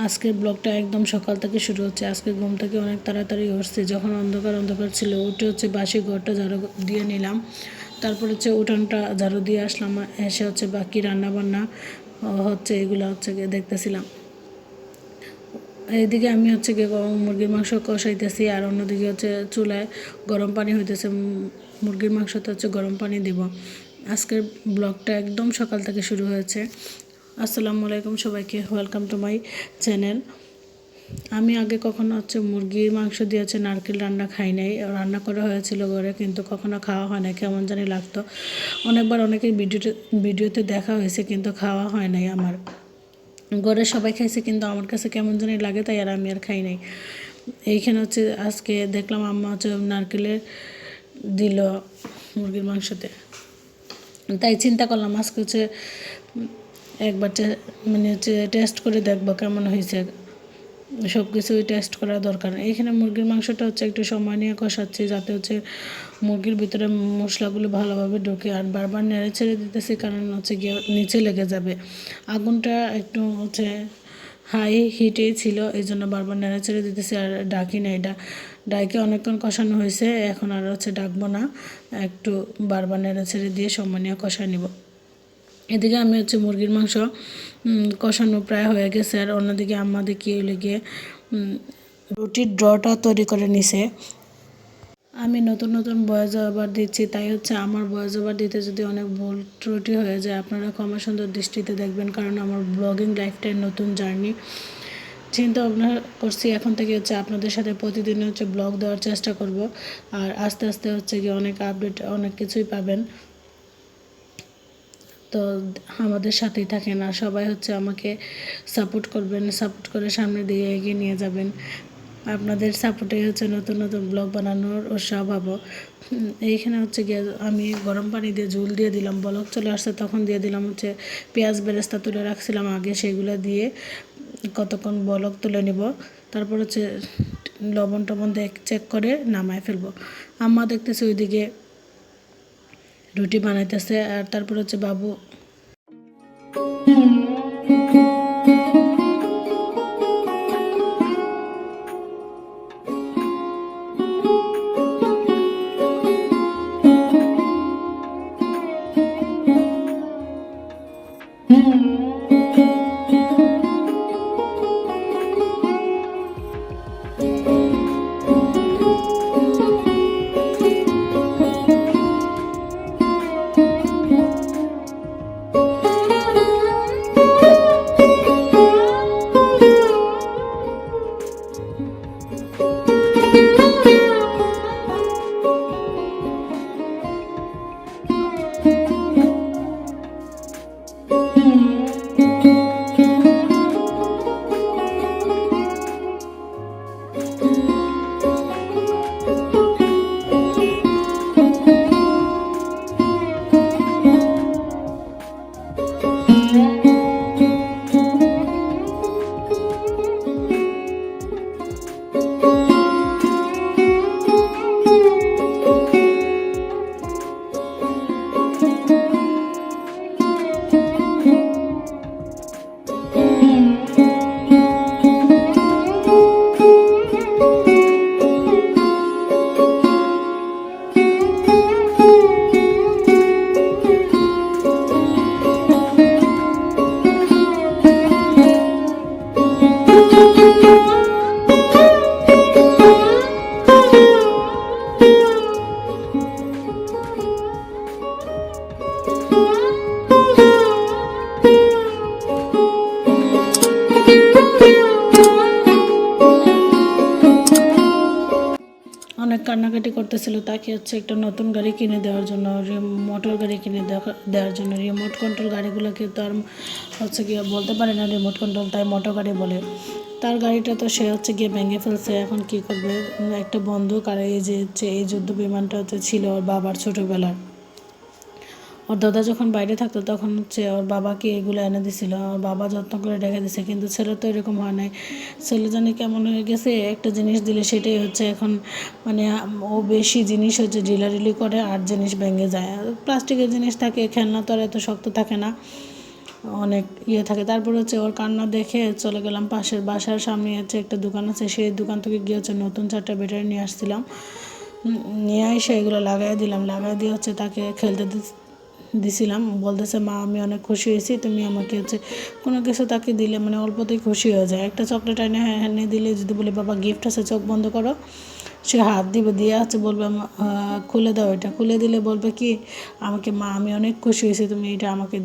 আজকের ব্লগটা একদম সকাল থেকে শুরু হচ্ছে। আজকে ঘুম থেকে অনেক তাড়াতাড়ি উঠছি, যখন অন্ধকার অন্ধকার ছিল উঠে বাসি ঘরটা ঝাড়ু দিয়ে নিলাম। তারপর উঠানটা ঝাড়ু দিয়ে আসলাম, এসে বাকি রান্না বান্না এগুলো গিয়ে দেখতেছিলাম। এইদিকে আমি গিয়ে মুরগির মাংস কষাইতেছি, আর অন্যদিকে চুলায় গরম পানি হইতেছে। মুরগির মাংসতে গরম পানি দিব। আজকের ব্লগটা একদম সকাল থেকে শুরু হয়েছে। আসসালামু আলাইকুম সবাইকে, ওয়েলকাম টু মাই চ্যানেল। আমি আগে কখনো মুরগির মাংস দিয়ে নারকেল রান্না খাই নাই। রান্না করা হয়েছিল ঘরে, কিন্তু কখনো খাওয়া হয় না, কেমন জানি লাগতো। অনেকবার অনেকের ভিডিওতে দেখা হয়েছে, কিন্তু খাওয়া হয় নাই আমার। ঘরে সবাই খাইছে, কিন্তু আমার কাছে কেমন জানি লাগে, তাই আর আমি আর খাই নাই। এইখানে আজকে দেখলাম আম্মা নারকেলের দিল মুরগির মাংসতে, তাই চিন্তা করলাম আজকে একবার টেস্ট করে দেখবো কেমন হয়েছে। সব কিছুই টেস্ট করা দরকার। এইখানে মুরগির মাংসটা একটু সময় নিয়ে কষাচ্ছি, যাতে মুরগির ভিতরে মশলাগুলো ভালোভাবে ঢোকে। আর বারবার নেড়ে ছেড়ে দিতেছি, কারণ গিয়ে নিচে লেগে যাবে। আগুনটা একটু হাই হিটেই ছিল, এই জন্য বারবার নেড়ে ছেড়ে দিতেছি। আর ডাকি না, এটা ডাইকে অনেকক্ষণ কষানো হয়েছে, এখন আর ডাকবো না। একটু বারবার নেড়ে ছেড়ে দিয়ে সময় নিয়ে কষায় নিব। এদিকে আমি মুরগির মাংস কষানো প্রায় হয়ে গেছে। আর অন্যদিকে আম্মা দেখিয়ে গিয়ে রুটির ড্রটা তৈরি করে নিছে। আমি নতুন নতুন ভয়েস ওভার দিচ্ছি, তাই আমার ভয়েস ওভার দিতে যদি অনেক ভুল ত্রুটি হয়ে যায়, আপনারা ক্ষমা সুন্দর দৃষ্টিতে দেখবেন, কারণ আমার ব্লগিং লাইফটাই নতুন জার্নি। চিন্তা ভাবনা করছি এখন থেকে আপনাদের সাথে প্রতিদিন ব্লগ দেওয়ার চেষ্টা করব। আর আস্তে আস্তে গিয়ে অনেক আপডেট, অনেক কিছুই পাবেন। তো আমাদের সাথেই থাকেন, আর সবাই আমাকে সাপোর্ট করবেন, সাপোর্ট করে সামনে দিয়ে এগিয়ে নিয়ে যাবেন। আপনাদের সাপোর্টেই নতুন নতুন ব্লগ বানানোর উৎসাহ পাবো। এইখানে গিয়ে আমি গরম পানি দিয়ে ঝোল দিয়ে দিলাম, বলক চলে আসছে, তখন দিয়ে দিলাম পেঁয়াজ বেরেস্তা তুলে রাখছিলাম আগে, সেগুলো দিয়ে কতক্ষণ বলক তুলে নিব। তারপর লবণ টবণ চেক করে নামায় ফেলবো। আম্মা দেখতেছে ওইদিকে রুটি বানাইতেছে, আর তারপর বাবু অনেক কান্নাকাটি করতেছিল, তাকে একটা নতুন গাড়ি কিনে দেওয়ার জন্য, মোটর গাড়ি কিনে দেওয়ার জন্য। রিমোট কন্ট্রোল গাড়িগুলোকে তো আর গিয়ে বলতে পারে না রিমোট কন্ট্রোল, তাই মোটর গাড়ি বলে। তার গাড়িটা তো সে গিয়ে ভেঙে ফেলছে, এখন কি করবে। একটা বন্দুক আর এই যে এই যুদ্ধ বিমানটা ছিল ওর বাবার ছোটোবেলার। ওর দাদা যখন বাইরে থাকতো তখন ওর বাবাকে এগুলো এনে দিছিল, ওর বাবা যত্ন করে রেখে দিছে। কিন্তু ছেলে তো এরকম হয় নাই, ছেলে জানি কেমন হয়ে গেছে, একটা জিনিস দিলে সেটাই এখন ও বেশি জিনিস ঢিলাঢিলি করে, আর জিনিস ভেঙে যায়। প্লাস্টিকের জিনিস থাকে, খেলনা তো আর এত শক্ত থাকে না। অনেক ইয়ে থাকে। তারপর হচ্ছে ওর কান্না দেখে চলে গেলাম পাশের বাসার সামনে হচ্ছে একটা দোকান আছে, সেই দোকান থেকে গিয়ে হচ্ছে নতুন 4টা ব্যাটারি নিয়ে আসছিলাম। নিয়ে এসে এগুলো লাগাই দিলাম, লাগাই দিয়ে হচ্ছে তাকে খেলতে দিছিলাম। বলতেছে মা আমি অনেক খুশি হয়েছি, তুমি আমাকে হচ্ছে কোনো কিছু তাকে দিলে মানে অল্পতেই খুশি হয়ে যায়। একটা চকলেট এনে দিলে যদি বলি বাবা গিফট আছে চোখ বন্ধ করো, সে হাত দিবে, দিয়ে হচ্ছে বলবে খুলে দাও, এটা খুলে দিলে বলবে কি আমাকে মা আমি অনেক খুশি হয়েছি, তুমি এটা আমাকে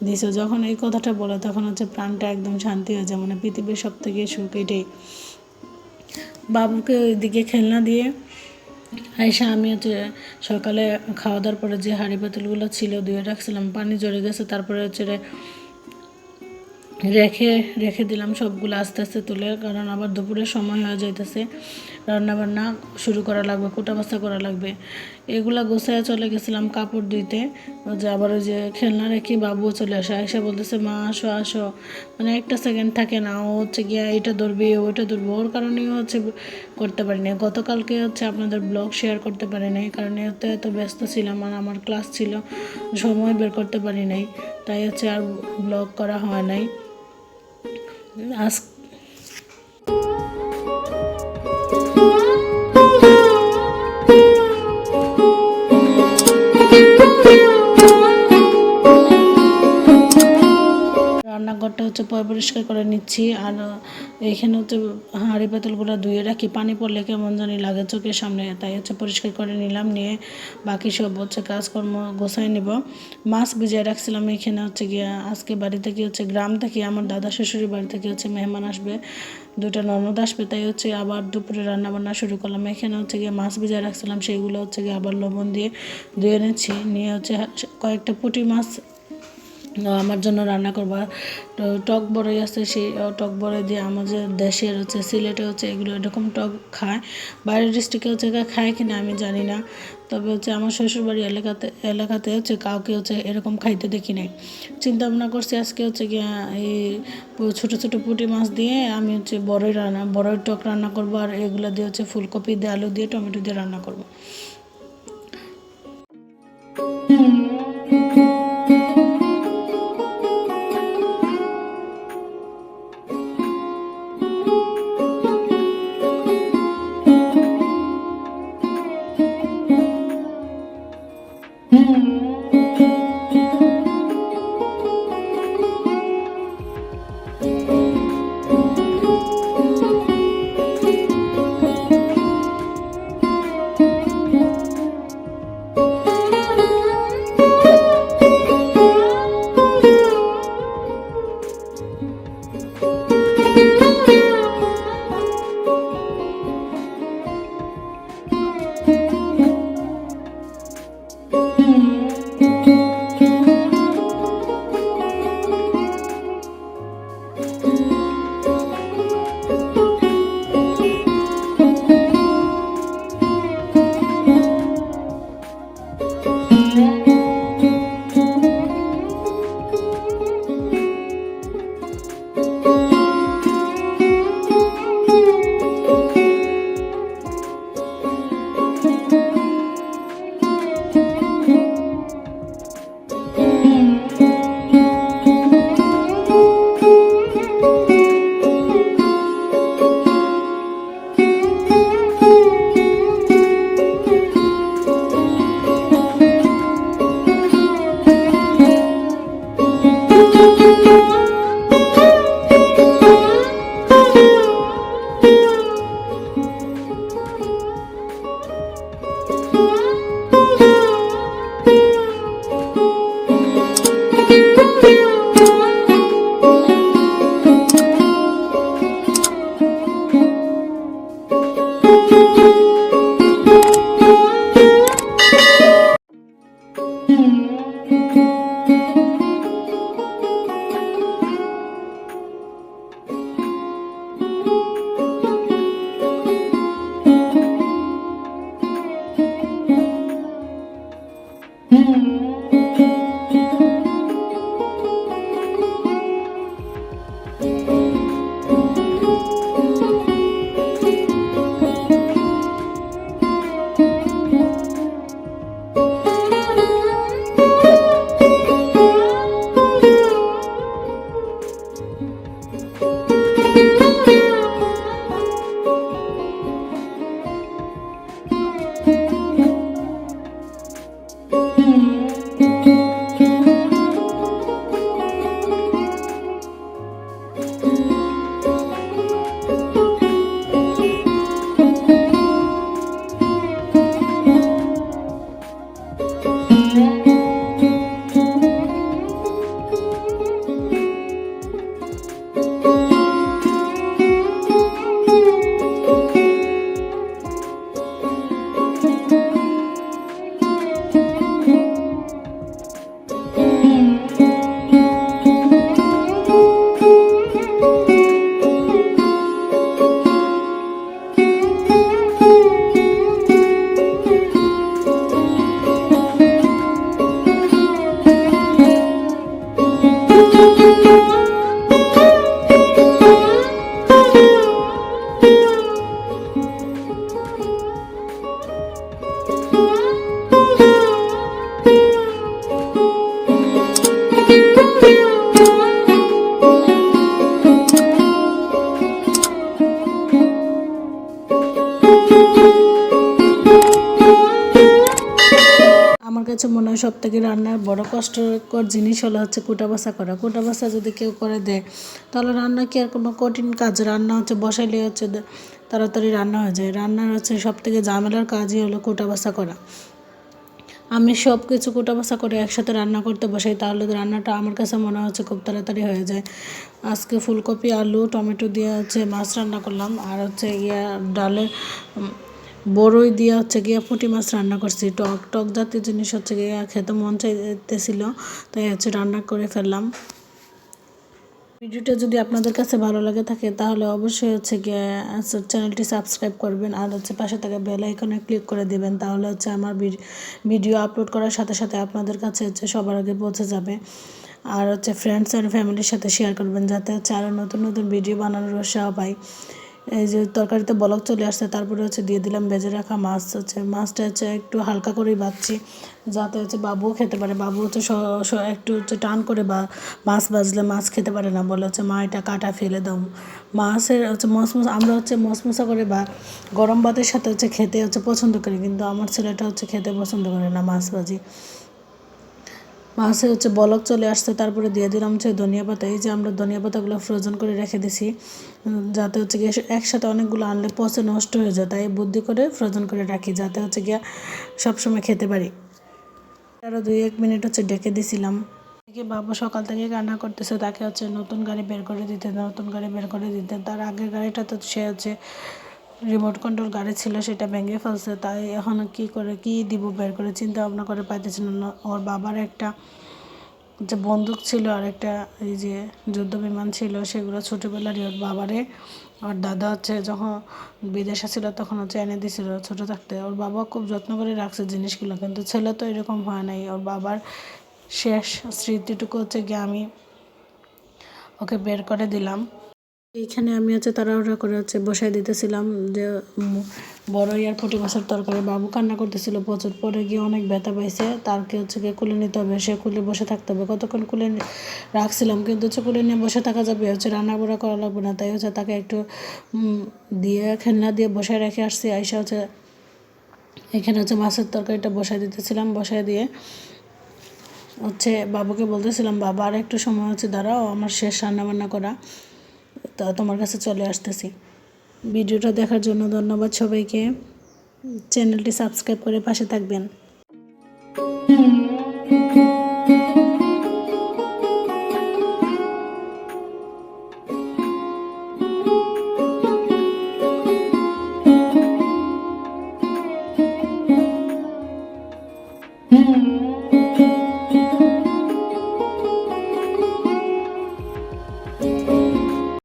দিছো। যখন এই কথাটা বলে তখন হচ্ছে প্রাণটা একদম শান্তি হয়ে যায়, মানে পৃথিবীর সব থেকে সুখ এটাই। বাবুকে ওইদিকে খেলনা দিয়ে আইসা আমি হচ্ছে সকালে খাওয়া দাওয়ার পরে যে হাঁড়ি পাতিলগুলো ছিল ধুয়ে রাখছিলাম, পানি জড়ে গেছে, তারপরে হচ্ছে রেখে রেখে দিলাম সবগুলো আস্তে আস্তে তুলে, কারণ আবার দুপুরের সময় হয়ে যাইতেছে, রান্নাবান্না শুরু করা লাগবে, কুটা বাস্তা করা লাগবে। এগুলা গোছায় চলে গেছিলাম কাপড় ধুইতে, যে আবার ওই যে খেলনা রেখে বাবুও চলে আসে, এসে বলতেছে মা আসো আসো, মানে একটা সেকেন্ড থাকে না, ও হচ্ছে গিয়া এইটা ধরবে ওইটা ধরবে, ওর কারণেও হচ্ছে করতে পারি না। গতকালকে হচ্ছে আপনাদের ব্লগ শেয়ার করতে পারি নাই, কারণ এত ব্যস্ত ছিলাম আর আমার ক্লাস ছিল, সময় বের করতে পারি নাই, তাই হচ্ছে আর ব্লগ করা হয় নাই। আজ রান্নাঘরটা হচ্ছে পরিষ্কার করে নিচ্ছি, আর এখানে হচ্ছে হাঁড়ি পাতিলগুলো ধুয়ে রাখি, পানি পড়লে কেমন জানি লাগে চোখের সামনে, তাই হচ্ছে পরিষ্কার করে নিলাম, নিয়ে বাকি সব হচ্ছে কাজকর্ম গোছাই নিব। মাছ ভিজিয়ে রাখছিলাম এখানে হচ্ছে গিয়া, আজকে বাড়ি থেকে হচ্ছে গ্রাম থেকে আমার দাদা শ্বশুরের বাড়ি থেকে হচ্ছে মেহমান আসবে, 2টা ননদ আসবে, তাই হচ্ছে আবার দুপুরে রান্নাবান্না শুরু করলাম। এখানে হচ্ছে গিয়ে মাছ ভিজিয়ে রাখছিলাম, সেইগুলো হচ্ছে গিয়ে আবার লবণ দিয়ে ধুয়ে নিচ্ছি, নিয়ে হচ্ছে কয়েকটা পুঁটি মাছ আমার জন্য রান্না করবা। টক বড়ই আছে, সেই টক বড়ই দিয়ে আমাদের দেশের হচ্ছে সিলেটে হচ্ছে এগুলো এরকম টক খায়, বাইরের ডিস্ট্রিক্টে হচ্ছে খায় কিনা আমি জানি না, তবে হচ্ছে আমার শ্বশুরবাড়ি এলাকাতে হচ্ছে কাউকে হচ্ছে এরকম খাইতে দেখি নাই। চিন্তা ভাবনা করছি আজকে হচ্ছে গিয়া এই ছোটো ছোটো পুঁটি মাছ দিয়ে আমি হচ্ছে বড়ই টক রান্না করবো, আর এগুলো দিয়ে হচ্ছে ফুলকপি দিয়ে আলু দিয়ে টমেটো দিয়ে রান্না করবো। কাছে মনে হয় সবথেকে রান্নার বড় কষ্টকর জিনিস হলো হচ্ছে কুটা বাছা করা। কুটা বাছা যদি কেউ করে দেয় তাহলে রান্না কি আর কোনো কঠিন কাজ? রান্না হচ্ছে বসাইলে হচ্ছে তাড়াতাড়ি রান্না হয়ে যায়। রান্নার হচ্ছে সবথেকে ঝামেলার কাজই হলো কুটা বাছা করা। আমি সব কিছু কুটা বাছা করে একসাথে রান্না করতে বসাই, তাহলে রান্নাটা আমার কাছে মনে হচ্ছে খুব তাড়াতাড়ি হয়ে যায়। আজকে ফুলকপি আলু টমেটো দিয়ে হচ্ছে মাছ রান্না করলাম, আর হচ্ছে গিয়া ডালে বড়ই দিয়ে হচ্ছে গিয়া পুঁটি মাছ রান্না করছি। টক টক জাতীয় জিনিস হচ্ছে গিয়া খেতে মন চাইতেছিল, তাই হচ্ছে রান্না করে ফেললাম। ভিডিওটা যদি আপনাদের কাছে ভালো লাগে থাকে তাহলে অবশ্যই হচ্ছে গিয়ে চ্যানেলটি সাবস্ক্রাইব করবেন, আর হচ্ছে পাশে থাকা বেল আইকনে ক্লিক করে দেবেন। তাহলে হচ্ছে আমার ভিডিও আপলোড করার সাথে সাথে আপনাদের কাছে হচ্ছে সবার আগে পৌঁছে যাবে। আর হচ্ছে ফ্রেন্ডস অ্যান্ড ফ্যামিলির সাথে শেয়ার করবেন, যাতে হচ্ছে আরও নতুন নতুন ভিডিও বানানোর উৎসাহ পাই। এই যে তরকারিতে বলক চলে আসছে, তারপরে হচ্ছে দিয়ে দিলাম ভেজে রাখা মাছ। হচ্ছে মাছটা হচ্ছে একটু হালকা করেই ভাজছি, যাতে হচ্ছে বাবুও খেতে পারে। বাবু হচ্ছে একটু হচ্ছে টান করে বা মাছ ভাজলে মাছ খেতে পারে না, বলে হচ্ছে মা এটা কাটা ফেলে দাও। মাছের হচ্ছে আমরা হচ্ছে মশমশা করে বা গরম ভাতের সাথে হচ্ছে খেতে হচ্ছে পছন্দ করি, কিন্তু আমার ছেলেটা হচ্ছে খেতে পছন্দ করে না মাছ ভাজি। মাছে হচ্ছে বলক চলে আসছে, তারপরে দিয়ে দিলাম হচ্ছে ধনিয়া পাতা। এই যে আমরা ধনিয়া পাতাগুলো ফ্রোজেন করে রেখে দিছি, যাতে হচ্ছে গিয়ে একসাথে অনেকগুলো আনলে পচে নষ্ট হয়ে যায়, তাই বুদ্ধি করে ফ্রোজেন করে রাখি, যাতে হচ্ছে গিয়ে সবসময় খেতে পারি। আরও 2-1 মিনিট হচ্ছে ডেকে দিছিলাম। বাবু সকাল থেকে কান্না করতেছে, তাকে হচ্ছে নতুন গাড়ি বের করে দিতে। তার আগের গাড়িটা তো সে হচ্ছে রিমোট কন্ট্রোল গাড়ি ছিল, সেটা ভেঙে ফেলছে, তাই এখন কি দিব বের করে চিন্তা ভাবনা করে পাইতেছিল না। ওর বাবার একটা যে বন্দুক ছিল আর একটা এই যে যুদ্ধ বিমান ছিল, সেগুলো ছোটোবেলারই ওর বাবারে ওর দাদা হচ্ছে যখন বিদেশে ছিল তখন হচ্ছে এনে দিয়েছিল ছোটো থাকতে। ওর বাবা খুব যত্ন করে রাখছে জিনিসগুলো, কিন্তু ছেলে তো এরকম হয় নাই। ওর বাবার শেষ স্মৃতিটুকু হচ্ছে গিয়ে আমি ওকে বের করে দিলাম। এইখানে আমি হচ্ছে তাড়াহুড়া করে হচ্ছে বসাই দিতেছিলাম যে বড়ই আর পুঁটি মাছের তরকারি। বাবু কান্না করতেছিল প্রচুর, পরে গিয়ে অনেক ব্যথা পাইছে, তারকে হচ্ছে গিয়ে কুলে নিতে হবে, সে কুলে বসে থাকতে হবে। কতক্ষণ কুলে রাখছিলাম, কিন্তু হচ্ছে কুলে নিয়ে বসে থাকা যাবে, হচ্ছে রান্না বান্না করা লাগবে না, তাই হচ্ছে তাকে একটু দিয়ে খেলনা দিয়ে বসায় রেখে আসছি। আইসা হচ্ছে এখানে হচ্ছে মাছের তরকারিটা বসাই দিতেছিলাম, বসাই দিয়ে হচ্ছে বাবুকে বলতেছিলাম, বাবা আর একটু সময় হচ্ছে দাঁড়াও, আমার শেষ রান্নাবান্না করা, তা তোমার কাছে চলে আসতেছি। ভিডিওটা দেখার জন্য ধন্যবাদ সবাইকে। চ্যানেলটি সাবস্ক্রাইব করে পাশে থাকবেন।